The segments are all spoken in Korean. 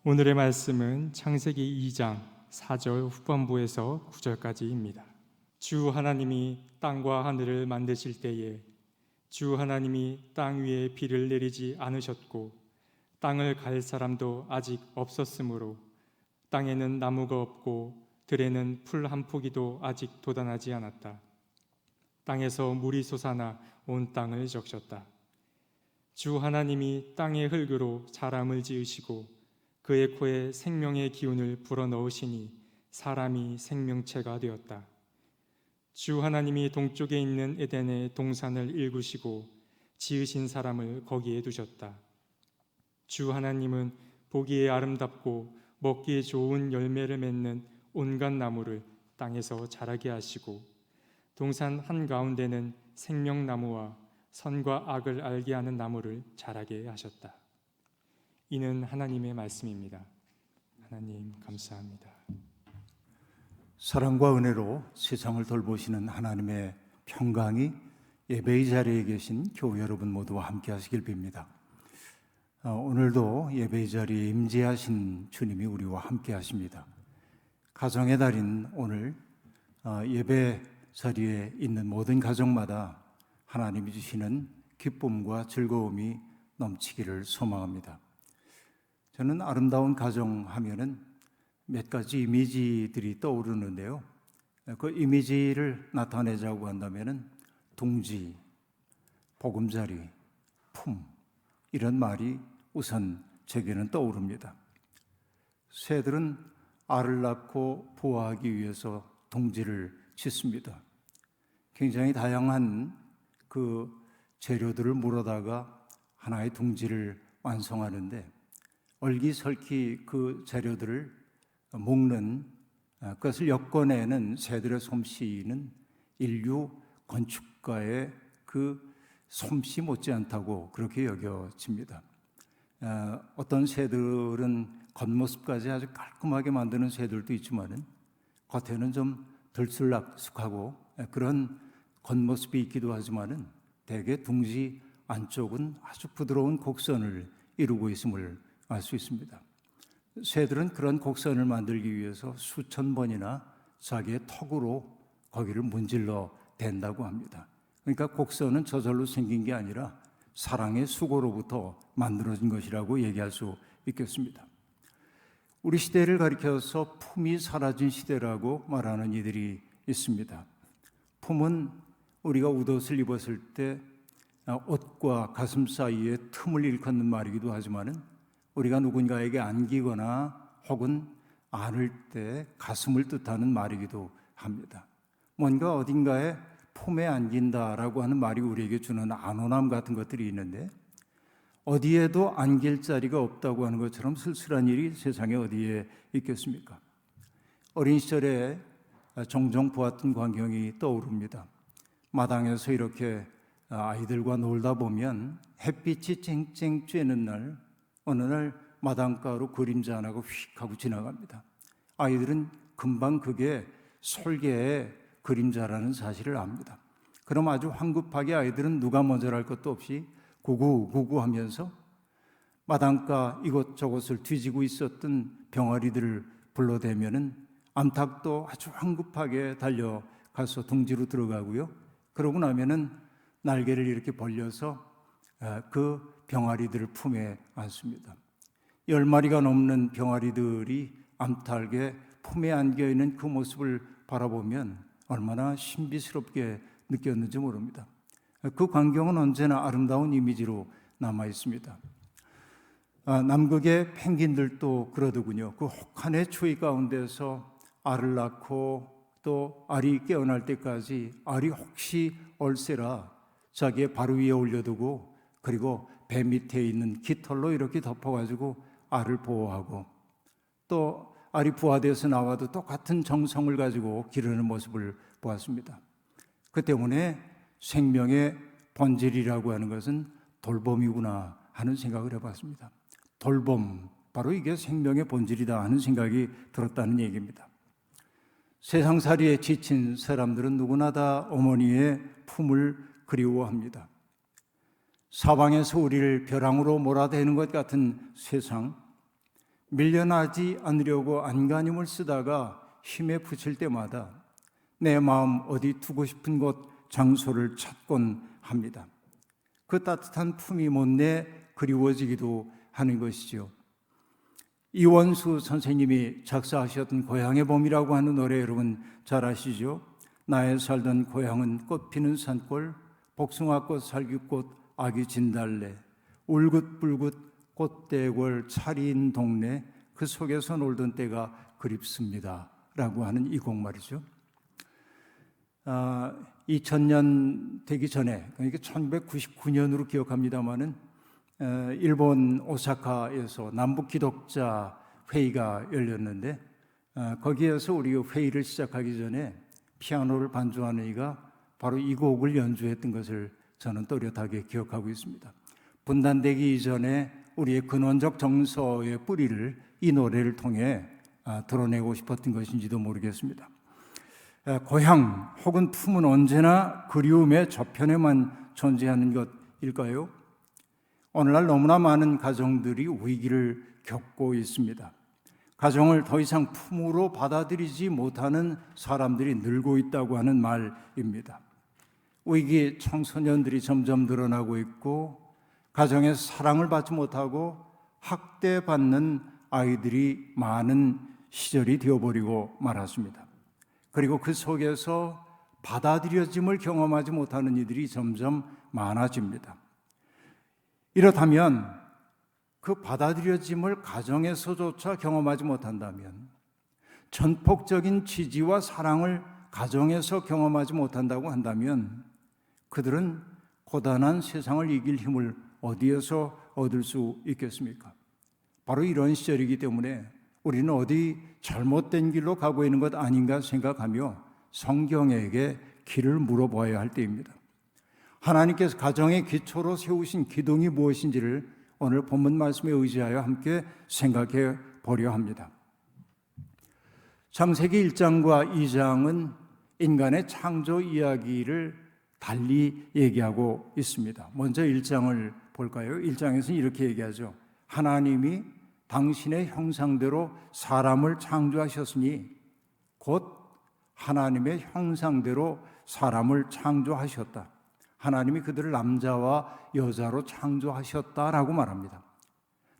오늘의 말씀은 창세기 2장 4절 후반부에서 9절까지입니다. 주 하나님이 땅과 하늘을 만드실 때에 주 하나님이 땅 위에 비를 내리지 않으셨고 땅을 갈 사람도 아직 없었으므로 땅에는 나무가 없고 들에는 풀 한 포기도 아직 돋아나지 않았다. 땅에서 물이 솟아나 온 땅을 적셨다. 주 하나님이 땅의 흙으로 사람을 지으시고 그의 코에 생명의 기운을 불어넣으시니 사람이 생명체가 되었다. 주 하나님이 동쪽에 있는 에덴의 동산을 일구시고 지으신 사람을 거기에 두셨다. 주 하나님은 보기에 아름답고 먹기에 좋은 열매를 맺는 온갖 나무를 땅에서 자라게 하시고 동산 한가운데는 생명나무와 선과 악을 알게 하는 나무를 자라게 하셨다. 이는 하나님의 말씀입니다. 하나님 감사합니다. 사랑과 은혜로 세상을 돌보시는 하나님의 평강이 예배의 자리에 계신 교회 여러분 모두와 함께 하시길 빕니다. 오늘도 예배의 자리에 임재하신 주님이 우리와 함께 하십니다. 가정의 달인 오늘 예배 자리에 있는 모든 가정마다 하나님이 주시는 기쁨과 즐거움이 넘치기를 소망합니다. 저는 아름다운 가정 하면은 몇 가지 이미지들이 떠오르는데요. 그 이미지를 나타내자고 한다면은 둥지, 보금자리, 품 이런 말이 우선 제게는 떠오릅니다. 새들은 알을 낳고 부화하기 위해서 둥지를 짓습니다. 굉장히 다양한 그 재료들을 물어다가 하나의 둥지를 완성하는데 얼기설키 그 재료들을 묶는 그것을 엮어내는 새들의 솜씨는 인류 건축가의 그 솜씨 못지않다고 그렇게 여겨집니다. 어떤 새들은 겉모습까지 아주 깔끔하게 만드는 새들도 있지만은 겉에는 좀 들쑥날쑥하고 그런 겉모습이 있기도 하지만은 대개 둥지 안쪽은 아주 부드러운 곡선을 이루고 있음을 알 수 있습니다. 새들은 그런 곡선을 만들기 위해서 수천 번이나 자기의 턱으로 거기를 문질러 댄다고 합니다. 그러니까 곡선은 저절로 생긴 게 아니라 사랑의 수고로부터 만들어진 것이라고 얘기할 수 있겠습니다. 우리 시대를 가리켜서 품이 사라진 시대라고 말하는 이들이 있습니다. 품은 우리가 웃옷을 입었을 때 옷과 가슴 사이에 틈을 일컫는 말이기도 하지만은 우리가 누군가에게 안기거나 혹은 안을 때 가슴을 뜻하는 말이기도 합니다. 뭔가 어딘가에 품에 안긴다라고 하는 말이 우리에게 주는 안온함 같은 것들이 있는데 어디에도 안길 자리가 없다고 하는 것처럼 쓸쓸한 일이 세상에 어디에 있겠습니까? 어린 시절에 종종 보았던 광경이 떠오릅니다. 마당에서 이렇게 아이들과 놀다 보면 햇빛이 쨍쨍 쬐는 날 어느 날 마당가로 그림자 하나가 휙 하고 지나갑니다. 아이들은 금방 그게 솔개의 그림자라는 사실을 압니다. 그럼 아주 황급하게 아이들은 누가 먼저랄 것도 없이 구구구구 하면서 마당가 이곳저곳을 뒤지고 있었던 병아리들을 불러대면은 암탉도 아주 황급하게 달려가서 둥지로 들어가고요. 그러고 나면은 날개를 이렇게 벌려서 그 병아리들을 품에 안습니다. 10마리가 넘는 병아리들이 암탉의 품에 안겨 있는 그 모습을 바라보면 얼마나 신비스럽게 느꼈는지 모릅니다. 그 광경은 언제나 아름다운 이미지로 남아 있습니다. 남극의 펭귄들도 그러더군요. 그 혹한의 추위 가운데서 알을 낳고 또 알이 깨어날 때까지 알이 혹시 얼세라 자기의 발 위에 올려두고 그리고 배 밑에 있는 깃털로 이렇게 덮어가지고 알을 보호하고 또 알이 부화돼서 나와도 똑같은 정성을 가지고 기르는 모습을 보았습니다. 그 때문에 생명의 본질이라고 하는 것은 돌봄이구나 하는 생각을 해봤습니다. 돌봄, 바로 이게 생명의 본질이다 하는 생각이 들었다는 얘기입니다. 세상살이에 지친 사람들은 누구나 다 어머니의 품을 그리워합니다. 사방에서 우리를 벼랑으로 몰아대는 것 같은 세상, 밀려나지 않으려고 안간힘을 쓰다가 힘에 부칠 때마다 내 마음 어디 두고 싶은 곳 장소를 찾곤 합니다. 그 따뜻한 품이 못내 그리워지기도 하는 것이죠. 이원수 선생님이 작사하셨던 고향의 봄이라고 하는 노래 여러분 잘 아시죠? 나의 살던 고향은 꽃피는 산골, 복숭아꽃, 살균꽃, 아기 진달래, 울긋불긋 꽃대골 차린 동네, 그 속에서 놀던 때가 그립습니다 라고 하는 이 곡 말이죠. 2000년 되기 전에, 그러니까 1999년으로 기억합니다마는 일본 오사카에서 남북 기독자 회의가 열렸는데 거기에서 우리가 회의를 시작하기 전에 피아노를 반주하는 이가 바로 이 곡을 연주했던 것을 저는 또렷하게 기억하고 있습니다. 분단되기 이전에 우리의 근원적 정서의 뿌리를 이 노래를 통해 드러내고 싶었던 것인지도 모르겠습니다. 고향 혹은 품은 언제나 그리움의 저편에만 존재하는 것일까요? 오늘날 너무나 많은 가정들이 위기를 겪고 있습니다. 가정을 더 이상 품으로 받아들이지 못하는 사람들이 늘고 있다고 하는 말입니다. 위기 청소년들이 점점 늘어나고 있고 가정에서 사랑을 받지 못하고 학대받는 아이들이 많은 시절이 되어버리고 말았습니다. 그리고 그 속에서 받아들여짐을 경험하지 못하는 이들이 점점 많아집니다. 이렇다면 그 받아들여짐을 가정에서조차 경험하지 못한다면, 전폭적인 지지와 사랑을 가정에서 경험하지 못한다고 한다면 그들은 고단한 세상을 이길 힘을 어디에서 얻을 수 있겠습니까? 바로 이런 시절이기 때문에 우리는 어디 잘못된 길로 가고 있는 것 아닌가 생각하며 성경에게 길을 물어봐야 할 때입니다. 하나님께서 가정의 기초로 세우신 기둥이 무엇인지를 오늘 본문 말씀에 의지하여 함께 생각해 보려 합니다. 창세기 1장과 2장은 인간의 창조 이야기를 달리 얘기하고 있습니다. 먼저 1장을 볼까요? 1장에서는 이렇게 얘기하죠. 하나님이 당신의 형상대로 사람을 창조하셨으니 곧 하나님의 형상대로 사람을 창조하셨다. 하나님이 그들을 남자와 여자로 창조하셨다라고 말합니다.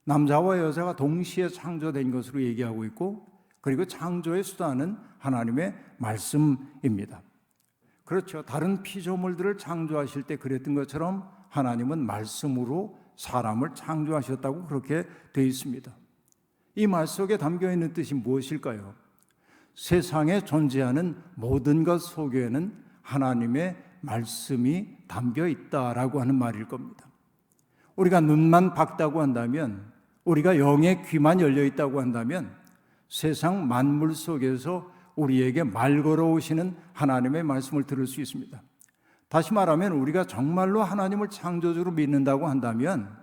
남자와 여자가 동시에 창조된 것으로 얘기하고 있고, 그리고 창조의 수단은 하나님의 말씀입니다. 그렇죠. 다른 피조물들을 창조하실 때 그랬던 것처럼 하나님은 말씀으로 사람을 창조하셨다고 그렇게 되어 있습니다. 이 말 속에 담겨 있는 뜻이 무엇일까요? 세상에 존재하는 모든 것 속에는 하나님의 말씀이 담겨 있다라고 하는 말일 겁니다. 우리가 눈만 밝다고 한다면, 우리가 영의 귀만 열려 있다고 한다면 세상 만물 속에서 우리에게 말 걸어오시는 하나님의 말씀을 들을 수 있습니다. 다시 말하면 우리가 정말로 하나님을 창조주로 믿는다고 한다면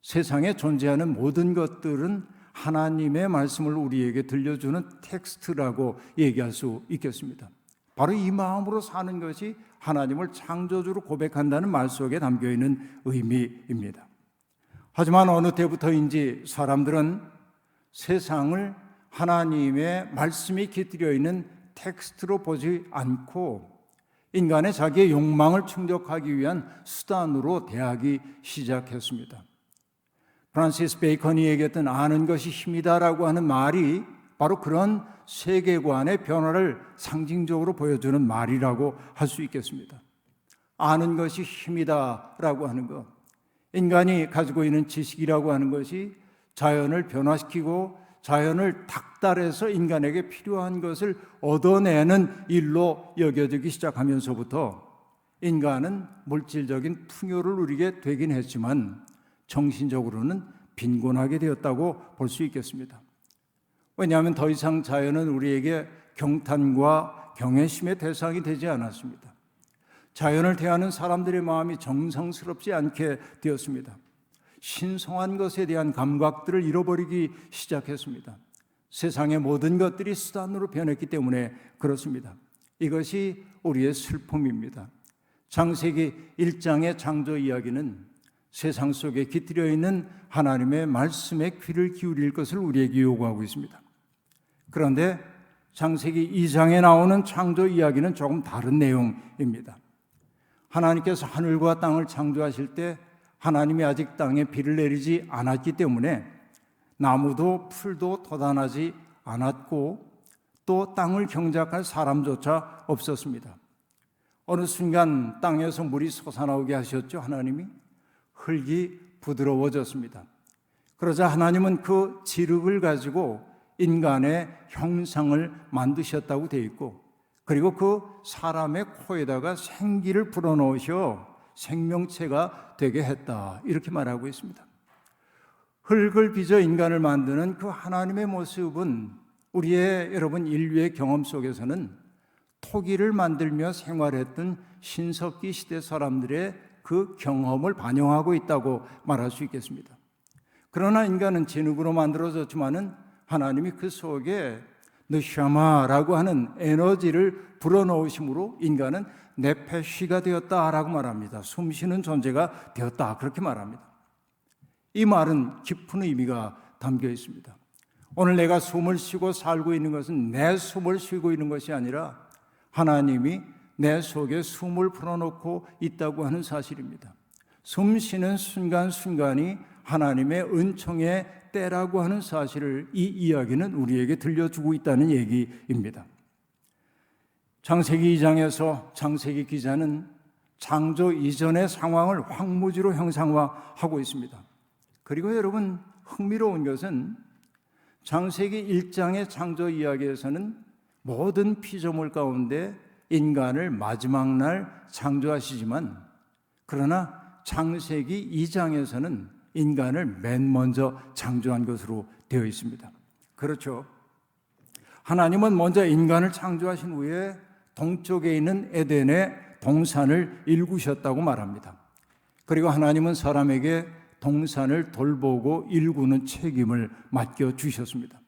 세상에 존재하는 모든 것들은 하나님의 말씀을 우리에게 들려주는 텍스트라고 얘기할 수 있겠습니다. 바로 이 마음으로 사는 것이 하나님을 창조주로 고백한다는 말 속에 담겨있는 의미입니다. 하지만 어느 때부터인지 사람들은 세상을 하나님의 말씀이 깃들여 있는 텍스트로 보지 않고 인간의 자기의 욕망을 충족하기 위한 수단으로 대하기 시작했습니다. 프란시스 베이컨이 얘기했던 아는 것이 힘이다라고 하는 말이 바로 그런 세계관의 변화를 상징적으로 보여주는 말이라고 할 수 있겠습니다. 아는 것이 힘이다라고 하는 것, 인간이 가지고 있는 지식이라고 하는 것이 자연을 변화시키고 자연을 닥달해서 인간에게 필요한 것을 얻어내는 일로 여겨지기 시작하면서부터 인간은 물질적인 풍요를 누리게 되긴 했지만 정신적으로는 빈곤하게 되었다고 볼 수 있겠습니다. 왜냐하면 더 이상 자연은 우리에게 경탄과 경외심의 대상이 되지 않았습니다. 자연을 대하는 사람들의 마음이 정성스럽지 않게 되었습니다. 신성한 것에 대한 감각들을 잃어버리기 시작했습니다. 세상의 모든 것들이 수단으로 변했기 때문에 그렇습니다. 이것이 우리의 슬픔입니다. 창세기 1장의 창조 이야기는 세상 속에 깃들여 있는 하나님의 말씀에 귀를 기울일 것을 우리에게 요구하고 있습니다. 그런데 창세기 2장에 나오는 창조 이야기는 조금 다른 내용입니다. 하나님께서 하늘과 땅을 창조하실 때 하나님이 아직 땅에 비를 내리지 않았기 때문에 나무도 풀도 돋아나지 않았고 또 땅을 경작할 사람조차 없었습니다. 어느 순간 땅에서 물이 솟아나오게 하셨죠. 하나님이 흙이 부드러워졌습니다. 그러자 하나님은 그 지름을 가지고 인간의 형상을 만드셨다고 되어 있고 그리고 그 사람의 코에다가 생기를 불어넣으셔 생명체가 되게 했다 이렇게 말하고 있습니다. 흙을 빚어 인간을 만드는 그 하나님의 모습은 우리의 여러분 인류의 경험 속에서는 토기를 만들며 생활했던 신석기 시대 사람들의 그 경험을 반영하고 있다고 말할 수 있겠습니다. 그러나 인간은 진흙으로 만들어졌지만은 하나님이 그 속에 느샤마라고 하는 에너지를 불어넣으심으로 인간은 네페시가 되었다라고 말합니다. 숨쉬는 존재가 되었다 그렇게 말합니다. 이 말은 깊은 의미가 담겨 있습니다. 오늘 내가 숨을 쉬고 살고 있는 것은 내 숨을 쉬고 있는 것이 아니라 하나님이 내 속에 숨을 불어넣고 있다고 하는 사실입니다. 숨 쉬는 순간순간이 하나님의 은총의 때라고 하는 사실을 이 이야기는 우리에게 들려주고 있다는 얘기입니다. 창세기 2장에서 창세기 기자는 창조 이전의 상황을 황무지로 형상화하고 있습니다. 그리고 여러분 흥미로운 것은 창세기 1장의 창조 이야기에서는 모든 피조물 가운데 인간을 마지막 날 창조하시지만 그러나 창세기 2장에서는 인간을 맨 먼저 창조한 것으로 되어 있습니다. 그렇죠. 하나님은 먼저 인간을 창조하신 후에 동쪽에 있는 에덴의 동산을 일구셨다고 말합니다. 그리고 하나님은 사람에게 동산을 돌보고 일구는 책임을 맡겨주셨습니다.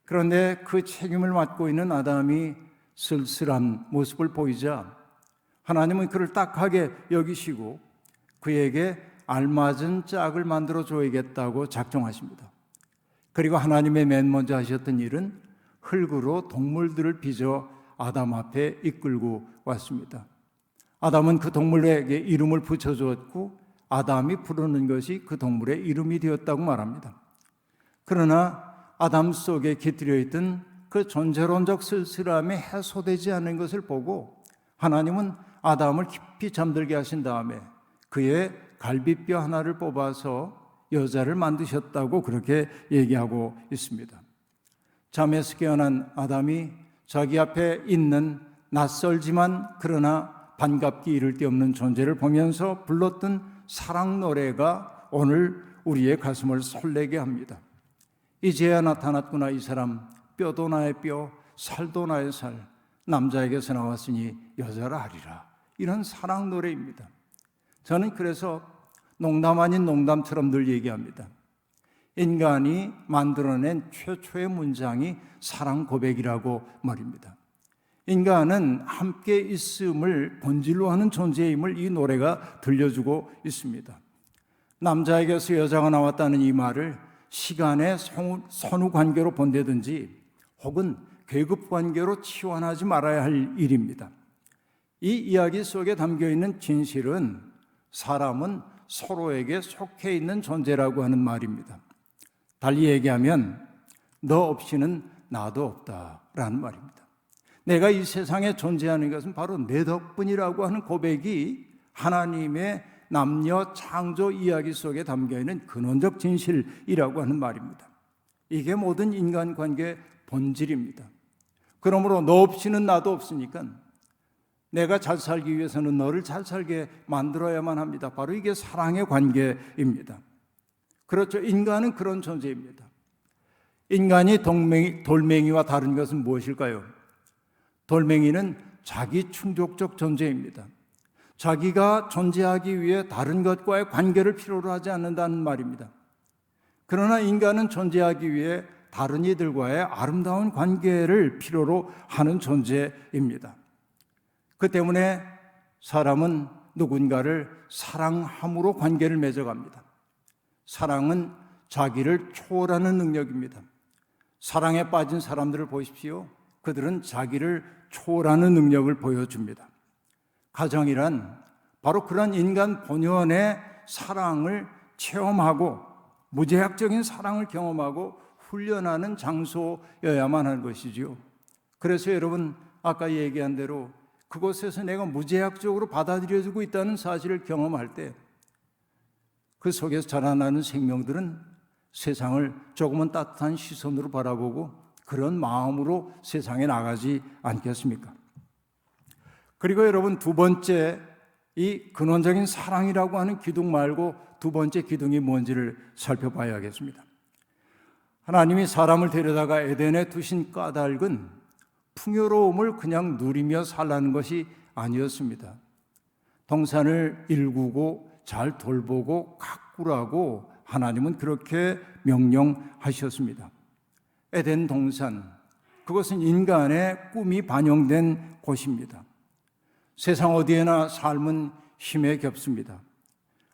그런데 그 책임을 맡고 있는 아담이 쓸쓸한 모습을 보이자 하나님은 그를 딱하게 여기시고 그에게 알맞은 짝을 만들어 줘야겠다고 작정하십니다. 그리고 하나님의 맨 먼저 하셨던 일은 흙으로 동물들을 빚어 아담 앞에 이끌고 왔습니다. 아담은 그 동물에게 이름을 붙여주었고 아담이 부르는 것이 그 동물의 이름이 되었다고 말합니다. 그러나 아담 속에 깃들여 있던 그 존재론적 쓸쓸함이 해소되지 않는 것을 보고 하나님은 아담을 깊이 잠들게 하신 다음에 그의 갈비뼈 하나를 뽑아서 여자를 만드셨다고 그렇게 얘기하고 있습니다. 잠에서 깨어난 아담이 자기 앞에 있는 낯설지만 그러나 반갑기 이를 데 없는 존재를 보면서 불렀던 사랑 노래가 오늘 우리의 가슴을 설레게 합니다. 이제야 나타났구나 이 사람, 뼈도 나의 뼈, 살도 나의 살, 남자에게서 나왔으니 여자라 하리라. 이런 사랑 노래입니다. 저는 그래서 농담 아닌 농담처럼 늘 얘기합니다. 인간이 만들어낸 최초의 문장이 사랑 고백이라고 말입니다. 인간은 함께 있음을 본질로 하는 존재임을 이 노래가 들려주고 있습니다. 남자에게서 여자가 나왔다는 이 말을 시간의 선후 관계로 본다든지 혹은 계급 관계로 치환하지 말아야 할 일입니다. 이 이야기 속에 담겨있는 진실은 사람은 서로에게 속해 있는 존재라고 하는 말입니다. 달리 얘기하면 너 없이는 나도 없다라는 말입니다. 내가 이 세상에 존재하는 것은 바로 내 덕분이라고 하는 고백이 하나님의 남녀 창조 이야기 속에 담겨있는 근원적 진실이라고 하는 말입니다. 이게 모든 인간관계의 본질입니다. 그러므로 너 없이는 나도 없으니까 내가 잘 살기 위해서는 너를 잘 살게 만들어야만 합니다. 바로 이게 사랑의 관계입니다. 그렇죠. 인간은 그런 존재입니다. 인간이 돌멩이와 다른 것은 무엇일까요? 돌멩이는 자기 충족적 존재입니다. 자기가 존재하기 위해 다른 것과의 관계를 필요로 하지 않는다는 말입니다. 그러나 인간은 존재하기 위해 다른 이들과의 아름다운 관계를 필요로 하는 존재입니다. 그 때문에 사람은 누군가를 사랑함으로 관계를 맺어갑니다. 사랑은 자기를 초월하는 능력입니다. 사랑에 빠진 사람들을 보십시오. 그들은 자기를 초월하는 능력을 보여줍니다. 가정이란 바로 그런 인간 본연의 사랑을 체험하고 무제약적인 사랑을 경험하고 훈련하는 장소여야만 하는 것이지요. 그래서 여러분 아까 얘기한 대로 그곳에서 내가 무제약적으로 받아들여지고 있다는 사실을 경험할 때 그 속에서 자라나는 생명들은 세상을 조금은 따뜻한 시선으로 바라보고 그런 마음으로 세상에 나가지 않겠습니까? 그리고 여러분 두 번째, 이 근원적인 사랑이라고 하는 기둥 말고 두 번째 기둥이 뭔지를 살펴봐야겠습니다. 하나님이 사람을 데려다가 에덴에 두신 까닭은 풍요로움을 그냥 누리며 살라는 것이 아니었습니다. 동산을 일구고 잘 돌보고 가꾸라고 하나님은 그렇게 명령하셨습니다. 에덴 동산, 그것은 인간의 꿈이 반영된 곳입니다. 세상 어디에나 삶은 힘에 겹습니다.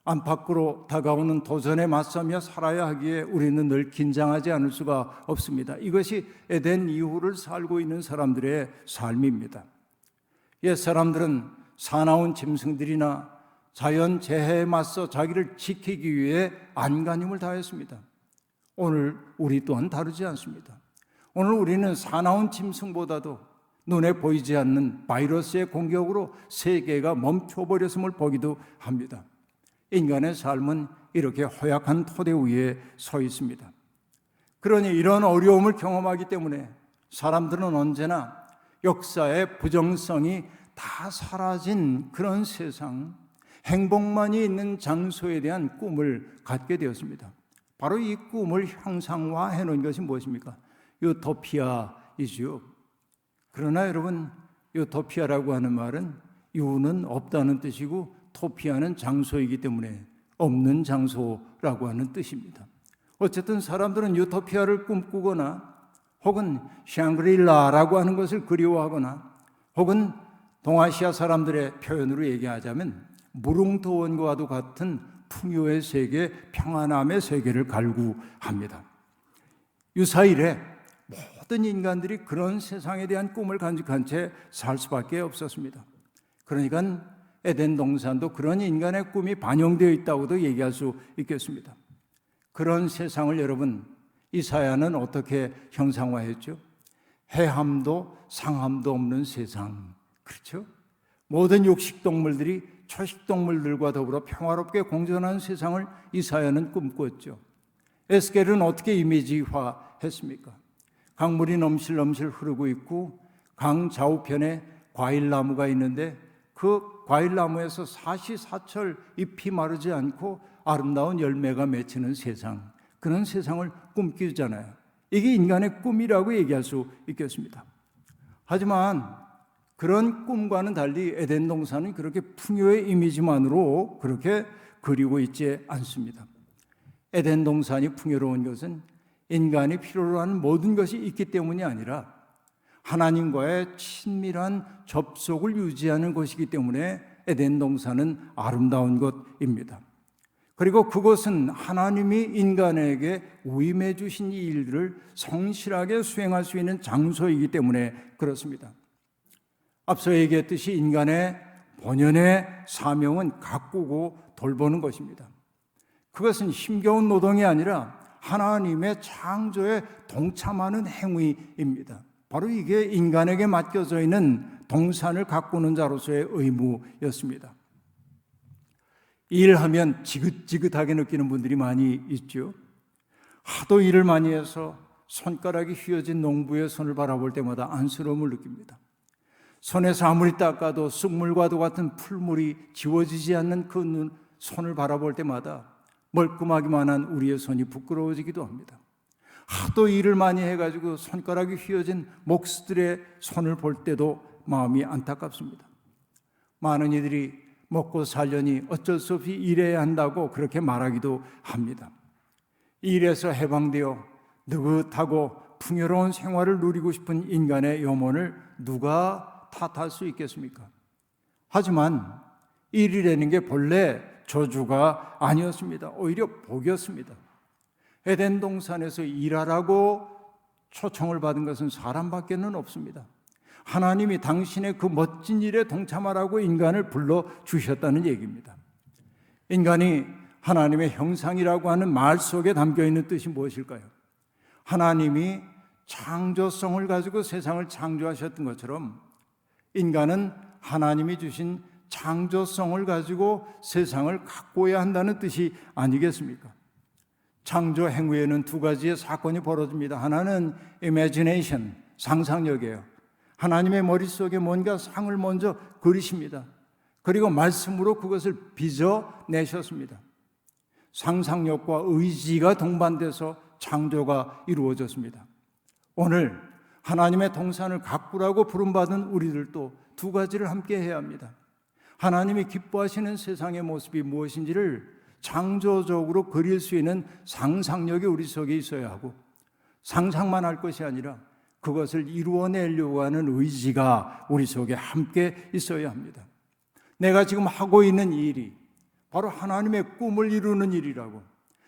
안팎으로 다가오는 도전에 맞서며 살아야 하기에 우리는 늘 긴장하지 않을 수가 없습니다. 이것이 에덴 이후를 살고 있는 사람들의 삶입니다. 옛 사람들은 사나운 짐승들이나 자연 재해에 맞서 자기를 지키기 위해 안간힘을 다했습니다. 오늘 우리 또한 다르지 않습니다. 오늘 우리는 사나운 짐승보다도 눈에 보이지 않는 바이러스의 공격으로 세계가 멈춰버렸음을 보기도 합니다. 인간의 삶은 이렇게 허약한 토대 위에 서 있습니다. 그러니 이런 어려움을 경험하기 때문에 사람들은 언제나 역사의 부정성이 다 사라진 그런 세상, 행복만이 있는 장소에 대한 꿈을 갖게 되었습니다. 바로 이 꿈을 형상화해 놓은 것이 무엇입니까? 유토피아이지요. 그러나 여러분, 유토피아라고 하는 말은 유는 없다는 뜻이고 토피아는 장소이기 때문에 없는 장소라고 하는 뜻입니다. 어쨌든 사람들은 유토피아를 꿈꾸거나 혹은 샹그릴라라고 하는 것을 그리워하거나 혹은 동아시아 사람들의 표현으로 얘기하자면 무릉도원과도 같은 풍요의 세계, 평안함의 세계를 갈구합니다. 유사일에 모든 인간들이 그런 세상에 대한 꿈을 간직한 채 살 수밖에 없었습니다. 그러니까 에덴 동산도 그런 인간의 꿈이 반영되어 있다고도 얘기할 수 있겠습니다. 그런 세상을 여러분, 이사야는 어떻게 형상화했죠? 해함도 상함도 없는 세상, 그렇죠? 모든 육식동물들이 초식동물들과 더불어 평화롭게 공존하는 세상을 이사야는 꿈꿨죠. 에스겔은 어떻게 이미지화했습니까? 강물이 넘실넘실 흐르고 있고 강 좌우편에 과일나무가 있는데 그 과일나무에서 사시사철 잎이 마르지 않고 아름다운 열매가 맺히는 세상, 그런 세상을 꿈꾸잖아요. 이게 인간의 꿈이라고 얘기할 수 있겠습니다. 하지만 그런 꿈과는 달리 에덴 동산은 그렇게 풍요의 이미지만으로 그렇게 그리고 있지 않습니다. 에덴 동산이 풍요로운 것은 인간이 필요로 하는 모든 것이 있기 때문이 아니라 하나님과의 친밀한 접속을 유지하는 것이기 때문에 에덴 동산은 아름다운 것입니다. 그리고 그것은 하나님이 인간에게 위임해 주신 이 일들을 성실하게 수행할 수 있는 장소이기 때문에 그렇습니다. 앞서 얘기했듯이 인간의 본연의 사명은 가꾸고 돌보는 것입니다. 그것은 힘겨운 노동이 아니라 하나님의 창조에 동참하는 행위입니다. 바로 이게 인간에게 맡겨져 있는 동산을 가꾸는 자로서의 의무였습니다. 일하면 지긋지긋하게 느끼는 분들이 많이 있죠. 하도 일을 많이 해서 손가락이 휘어진 농부의 손을 바라볼 때마다 안쓰러움을 느낍니다. 손에서 아무리 닦아도 쑥물과도 같은 풀물이 지워지지 않는 그 손을 바라볼 때마다 멀끔하기만 한 우리의 손이 부끄러워지기도 합니다. 하도 일을 많이 해가지고 손가락이 휘어진 목수들의 손을 볼 때도 마음이 안타깝습니다. 많은 이들이 먹고 살려니 어쩔 수 없이 일해야 한다고 그렇게 말하기도 합니다. 일에서 해방되어 느긋하고 풍요로운 생활을 누리고 싶은 인간의 염원을 누가 탓할 수 있겠습니까? 하지만 일이라는 게 본래 저주가 아니었습니다. 오히려 복이었습니다. 에덴 동산에서 일하라고 초청을 받은 것은 사람밖에는 없습니다. 하나님이 당신의 그 멋진 일에 동참하라고 인간을 불러주셨다는 얘기입니다. 인간이 하나님의 형상이라고 하는 말 속에 담겨있는 뜻이 무엇일까요? 하나님이 창조성을 가지고 세상을 창조하셨던 것처럼 인간은 하나님이 주신 창조성을 가지고 세상을 가꿔야 한다는 뜻이 아니겠습니까? 창조 행위에는 두 가지의 사건이 벌어집니다. 하나는 imagination, 상상력이에요. 하나님의 머릿속에 뭔가 상을 먼저 그리십니다. 그리고 말씀으로 그것을 빚어내셨습니다. 상상력과 의지가 동반돼서 창조가 이루어졌습니다. 오늘 하나님의 동산을 가꾸라고 부름받은 우리들도 두 가지를 함께 해야 합니다. 하나님이 기뻐하시는 세상의 모습이 무엇인지를 창조적으로 그릴 수 있는 상상력이 우리 속에 있어야 하고, 상상만 할 것이 아니라 그것을 이루어내려고 하는 의지가 우리 속에 함께 있어야 합니다. 내가 지금 하고 있는 이 일이 바로 하나님의 꿈을 이루는 일이라고,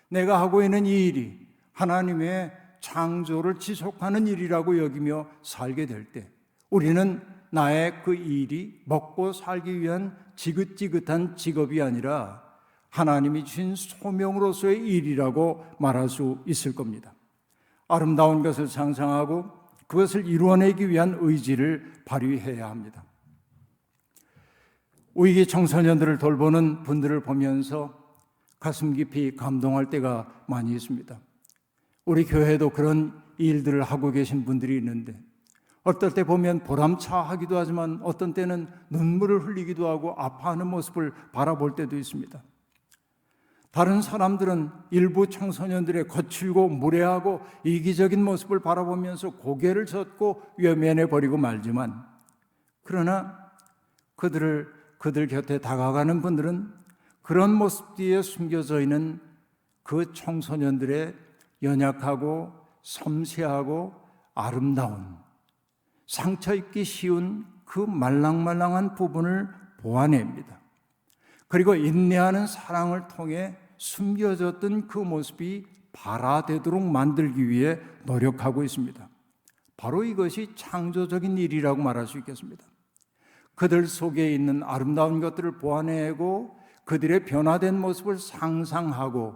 내가 하고 있는 이 일이 하나님의 창조를 지속하는 일이라고 여기며 살게 될 때, 우리는 나의 그 일이 먹고 살기 위한 지긋지긋한 직업이 아니라 하나님이 주신 소명으로서의 일이라고 말할 수 있을 겁니다. 아름다운 것을 상상하고 그것을 이루어내기 위한 의지를 발휘해야 합니다. 위기 청소년들을 돌보는 분들을 보면서 가슴 깊이 감동할 때가 많이 있습니다. 우리 교회도 그런 일들을 하고 계신 분들이 있는데, 어떨 때 보면 보람차하기도 하지만 어떤 때는 눈물을 흘리기도 하고 아파하는 모습을 바라볼 때도 있습니다. 다른 사람들은 일부 청소년들의 거칠고 무례하고 이기적인 모습을 바라보면서 고개를 젓고 외면해 버리고 말지만, 그러나 그들 곁에 다가가는 분들은 그런 모습 뒤에 숨겨져 있는 그 청소년들의 연약하고 섬세하고 아름다운, 상처 입기 쉬운 그 말랑말랑한 부분을 보아냅니다. 그리고 인내하는 사랑을 통해 숨겨졌던 그 모습이 발화되도록 만들기 위해 노력하고 있습니다. 바로 이것이 창조적인 일이라고 말할 수 있겠습니다. 그들 속에 있는 아름다운 것들을 보아내고 그들의 변화된 모습을 상상하고,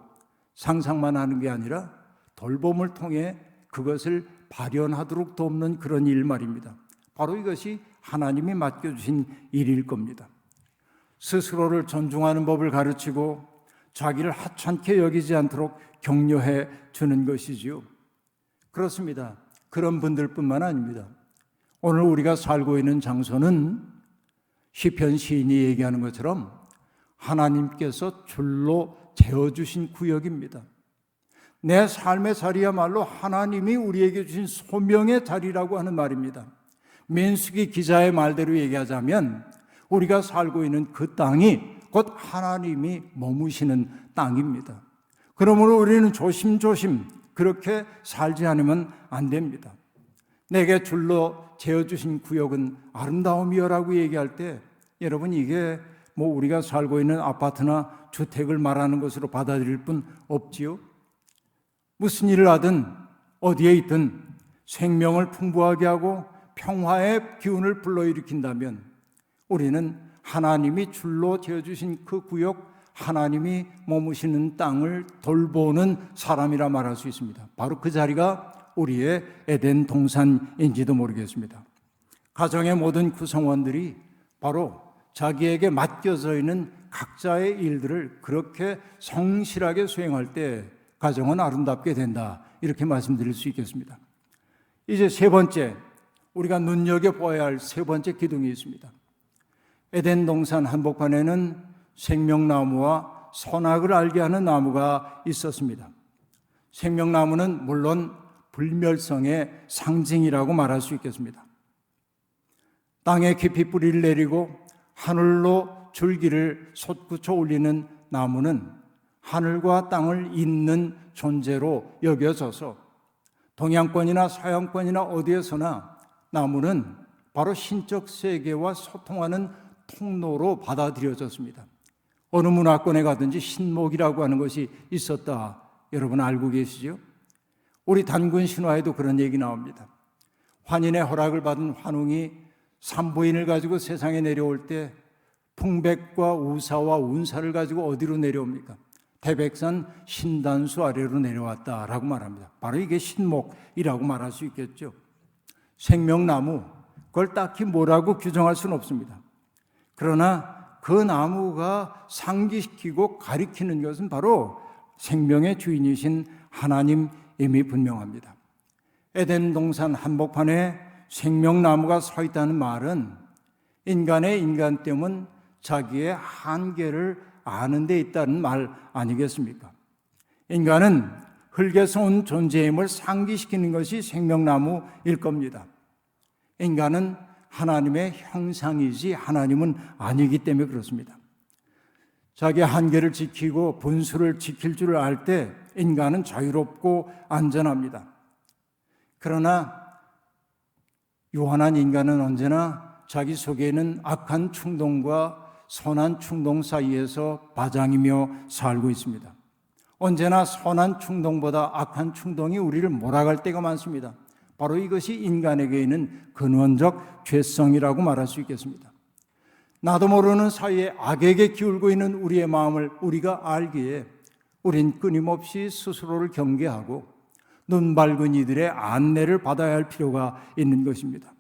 상상만 하는 게 아니라 돌봄을 통해 그것을 발현하도록 돕는 그런 일 말입니다. 바로 이것이 하나님이 맡겨주신 일일 겁니다. 스스로를 존중하는 법을 가르치고 자기를 하찮게 여기지 않도록 격려해 주는 것이지요. 그렇습니다. 그런 분들뿐만 아닙니다. 오늘 우리가 살고 있는 장소는 시편 시인이 얘기하는 것처럼 하나님께서 줄로 재어주신 구역입니다. 내 삶의 자리야말로 하나님이 우리에게 주신 소명의 자리라고 하는 말입니다. 민수기 기자의 말대로 얘기하자면 우리가 살고 있는 그 땅이 곧 하나님이 머무시는 땅입니다. 그러므로 우리는 조심조심 그렇게 살지 않으면 안 됩니다. 내게 줄로 재어주신 구역은 아름다움이여라고 얘기할 때, 여러분, 이게 우리가 살고 있는 아파트나 주택을 말하는 것으로 받아들일 뿐 없지요. 무슨 일을 하든 어디에 있든 생명을 풍부하게 하고 평화의 기운을 불러일으킨다면 우리는 하나님이 줄로 지어주신 그 구역, 하나님이 머무시는 땅을 돌보는 사람이라 말할 수 있습니다. 바로 그 자리가 우리의 에덴 동산인지도 모르겠습니다. 가정의 모든 구성원들이 바로 자기에게 맡겨져 있는 각자의 일들을 그렇게 성실하게 수행할 때 가정은 아름답게 된다, 이렇게 말씀드릴 수 있겠습니다. 이제 세 번째, 우리가 눈여겨봐야 할 세 번째 기둥이 있습니다. 에덴 동산 한복판에는 생명나무와 선악을 알게 하는 나무가 있었습니다. 생명나무는 물론 불멸성의 상징이라고 말할 수 있겠습니다. 땅에 깊이 뿌리를 내리고 하늘로 줄기를 솟구쳐 올리는 나무는 하늘과 땅을 잇는 존재로 여겨져서 동양권이나 서양권이나 어디에서나 나무는 바로 신적 세계와 소통하는 통로로 받아들여졌습니다. 어느 문화권에 가든지 신목이라고 하는 것이 있었다. 여러분 알고 계시죠? 우리 단군 신화에도 그런 얘기 나옵니다. 환인의 허락을 받은 환웅이 산부인을 가지고 세상에 내려올 때 풍백과 우사와 운사를 가지고 어디로 내려옵니까? 태백산 신단수 아래로 내려왔다라고 말합니다. 바로 이게 신목이라고 말할 수 있겠죠. 생명나무, 그걸 딱히 뭐라고 규정할 수는 없습니다. 그러나 그 나무가 상기시키고 가리키는 것은 바로 생명의 주인이신 하나님임이 분명합니다. 에덴 동산 한복판에 생명나무가 서 있다는 말은 인간의 인간됨은 자기의 한계를 아는 데 있다는 말 아니겠습니까? 인간은 흙에서 온 존재임을 상기시키는 것이 생명나무일 겁니다. 인간은 하나님의 형상이지 하나님은 아니기 때문에 그렇습니다. 자기의 한계를 지키고 분수를 지킬 줄 알 때 인간은 자유롭고 안전합니다. 그러나 유한한 인간은 언제나 자기 속에 있는 악한 충동과 선한 충동 사이에서 바장이며 살고 있습니다. 언제나 선한 충동보다 악한 충동이 우리를 몰아갈 때가 많습니다. 바로 이것이 인간에게 있는 근원적 죄성이라고 말할 수 있겠습니다. 나도 모르는 사이에 악에게 기울고 있는 우리의 마음을 우리가 알기에 우린 끊임없이 스스로를 경계하고 눈 밝은 이들의 안내를 받아야 할 필요가 있는 것입니다.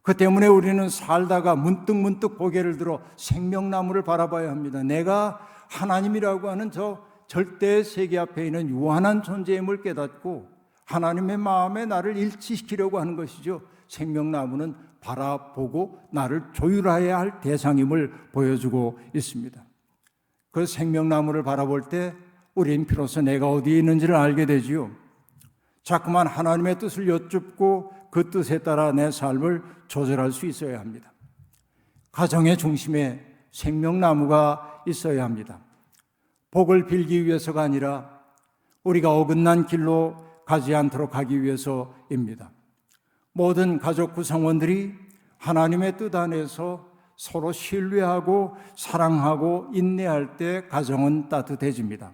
그 때문에 우리는 살다가 문득 고개를 들어 생명나무를 바라봐야 합니다. 내가 하나님이라고 하는 저 절대 세계 앞에 있는 유한한 존재임을 깨닫고 하나님의 마음에 나를 일치시키려고 하는 것이죠. 생명나무는 바라보고 나를 조율해야 할 대상임을 보여주고 있습니다. 그 생명나무를 바라볼 때 우린 비로소 내가 어디에 있는지를 알게 되지요. 자꾸만 하나님의 뜻을 여쭙고 그 뜻에 따라 내 삶을 조절할 수 있어야 합니다. 가정의 중심에 생명나무가 있어야 합니다. 복을 빌기 위해서가 아니라 우리가 어긋난 길로 가지 않도록 하기 위해서입니다. 모든 가족 구성원들이 하나님의 뜻 안에서 서로 신뢰하고 사랑하고 인내할 때 가정은 따뜻해집니다.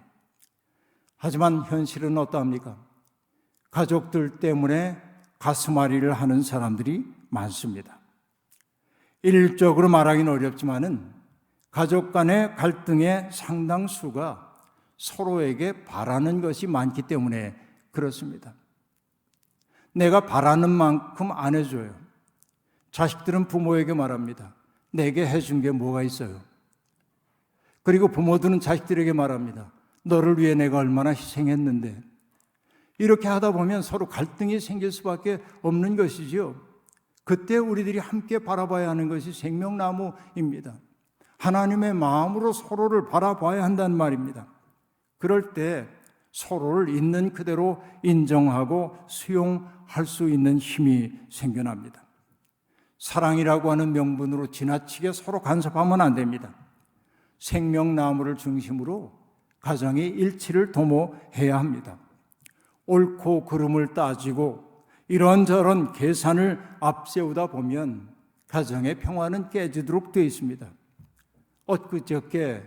하지만 현실은 어떠합니까? 가족들 때문에 가슴앓이를 하는 사람들이 많습니다. 일률적으로 말하기는 어렵지만은 가족 간의 갈등의 상당수가 서로에게 바라는 것이 많기 때문에 그렇습니다. 내가 바라는 만큼 안 해줘요. 자식들은 부모에게 말합니다. 내게 해준 게 뭐가 있어요? 그리고 부모들은 자식들에게 말합니다. 너를 위해 내가 얼마나 희생했는데. 이렇게 하다 보면 서로 갈등이 생길 수밖에 없는 것이지요. 그때 우리들이 함께 바라봐야 하는 것이 생명나무입니다. 하나님의 마음으로 서로를 바라봐야 한다는 말입니다. 그럴 때 서로를 있는 그대로 인정하고 수용할 수 있는 힘이 생겨납니다. 사랑이라고 하는 명분으로 지나치게 서로 간섭하면 안 됩니다. 생명나무를 중심으로 가정의 일치를 도모해야 합니다. 옳고 그름을 따지고 이런저런 계산을 앞세우다 보면 가정의 평화는 깨지도록 되어 있습니다. 엊그저께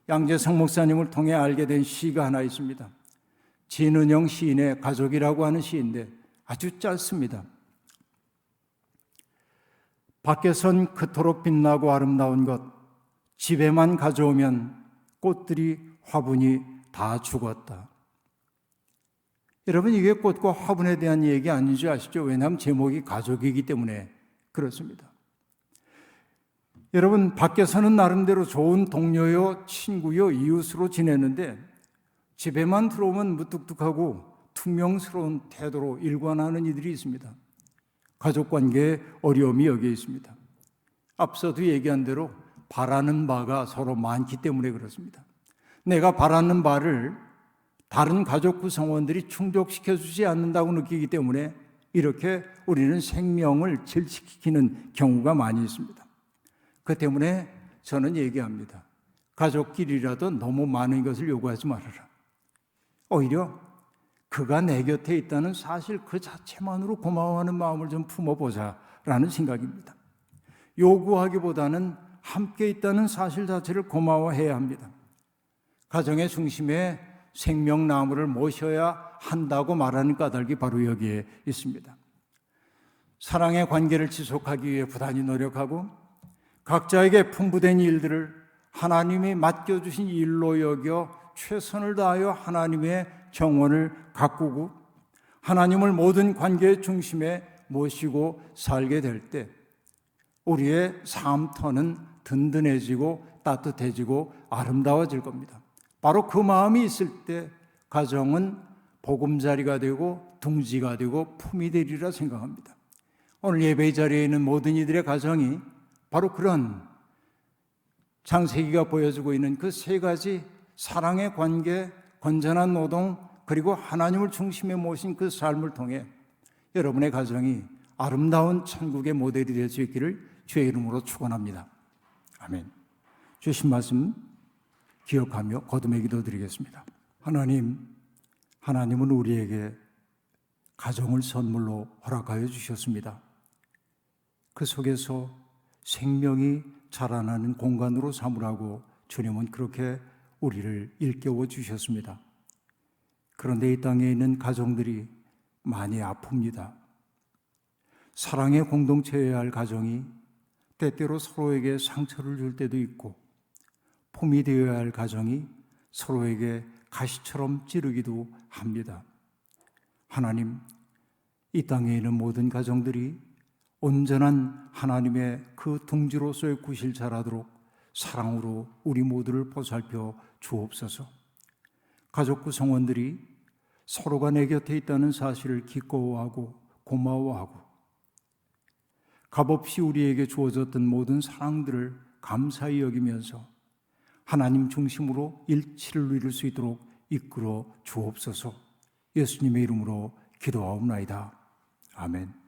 양재성 목사님을 통해 알게 된 시가 하나 있습니다. 진은영 시인의 가족이라고 하는 시인데 아주 짧습니다. 밖에선 그토록 빛나고 아름다운 것, 집에만 가져오면 꽃들이 화분이 다 죽었다. 여러분, 이게 꽃과 화분에 대한 얘기 아닌지 아시죠? 왜냐하면 제목이 가족이기 때문에 그렇습니다. 여러분, 밖에서는 나름대로 좋은 동료요, 친구요, 이웃으로 지내는데 집에만 들어오면 무뚝뚝하고 퉁명스러운 태도로 일관하는 이들이 있습니다. 가족관계에 어려움이 여기에 있습니다. 앞서도 얘기한 대로 바라는 바가 서로 많기 때문에 그렇습니다. 내가 바라는 바를 다른 가족 구성원들이 충족시켜주지 않는다고 느끼기 때문에 이렇게 우리는 생명을 질식시키는 경우가 많이 있습니다. 그 때문에 저는 얘기합니다. 가족끼리라도 너무 많은 것을 요구하지 말아라. 오히려 그가 내 곁에 있다는 사실 그 자체만으로 고마워하는 마음을 좀 품어보자라는 생각입니다. 요구하기보다는 함께 있다는 사실 자체를 고마워해야 합니다. 가정의 중심에 생명나무를 모셔야 한다고 말하는 까닭이 바로 여기에 있습니다. 사랑의 관계를 지속하기 위해 부단히 노력하고 각자에게 분부된 일들을 하나님이 맡겨주신 일로 여겨 최선을 다하여 하나님의 정원을 가꾸고 하나님을 모든 관계의 중심에 모시고 살게 될 때 우리의 삶터는 든든해지고 따뜻해지고 아름다워질 겁니다. 바로 그 마음이 있을 때 가정은 보금자리가 되고 둥지가 되고 품이 되리라 생각합니다. 오늘 예배 자리에 있는 모든 이들의 가정이 바로 그런 창세기가 보여주고 있는 그 세 가지 사랑의 관계, 건전한 노동, 그리고 하나님을 중심에 모신 그 삶을 통해 여러분의 가정이 아름다운 천국의 모델이 될 수 있기를 주의 이름으로 축원합니다. 아멘. 주신 말씀 기억하며 거듭의 기도 드리겠습니다. 하나님은 우리에게 가정을 선물로 허락하여 주셨습니다. 그 속에서 생명이 자라나는 공간으로 삼으라고 주님은 그렇게 우리를 일깨워 주셨습니다. 그런데 이 땅에 있는 가정들이 많이 아픕니다. 사랑의 공동체여야 할 가정이 때때로 서로에게 상처를 줄 때도 있고 품이 되어야 할 가정이 서로에게 가시처럼 찌르기도 합니다. 하나님, 이 땅에 있는 모든 가정들이 온전한 하나님의 그 둥지로서의 구실 자라도록 사랑으로 우리 모두를 보살펴 주옵소서. 가족 구성원들이 서로가 내 곁에 있다는 사실을 기꺼워하고 고마워하고 값없이 우리에게 주어졌던 모든 사랑들을 감사히 여기면서 하나님 중심으로 일치를 이룰 수 있도록 이끌어 주옵소서. 예수님의 이름으로 기도하옵나이다. 아멘.